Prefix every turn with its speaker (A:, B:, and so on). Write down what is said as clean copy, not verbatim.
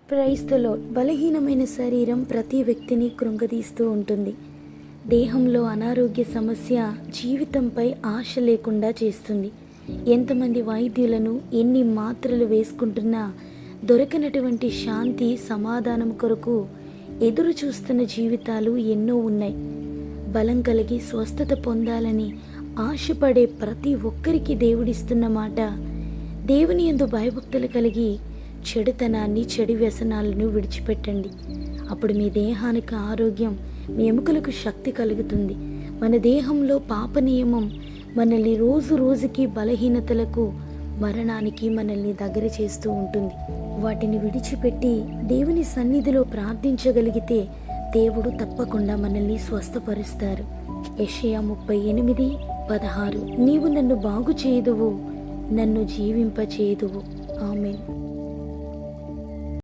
A: Praise the lord. బలహీనమైన శరీరం ప్రతి వ్యక్తిని కృంగదీస్తూ ఉంటుంది. దేహంలో అనారోగ్య సమస్య జీవితంపై ఆశ లేకుండా చేస్తుంది. ఎంతమంది వైద్యులను ఎన్ని మాత్రలు వేసుకుంటున్నా దొరకనటువంటి శాంతి, సమాధానం కొరకు ఎదురు చూస్తున్న జీవితాలు ఎన్నో ఉన్నాయి. బలం కలిగి స్వస్థత పొందాలని ఆశపడే ప్రతి ఒక్కరికి దేవుడిస్తున్న మాట, దేవుని యందు భయభక్తులు కలిగి చెడుతనాన్ని, చెడు వ్యసనాలను విడిచిపెట్టండి. అప్పుడు మీ దేహానికి ఆరోగ్యం, మీ ఎముకలకు శక్తి కలుగుతుంది. మన దేహంలో పాప నియమం మనల్ని రోజు రోజుకి బలహీనతలకు, మరణానికి మనల్ని దగ్గర చేస్తూ ఉంటుంది. వాటిని విడిచిపెట్టి దేవుని సన్నిధిలో ప్రార్థించగలిగితే దేవుడు తప్పకుండా మనల్ని స్వస్థపరుస్తారు. యెషయా 38:16 నీవు నన్ను బాగు చేయుదువు, నన్ను జీవింపచేయుదువు. ఆమేన్.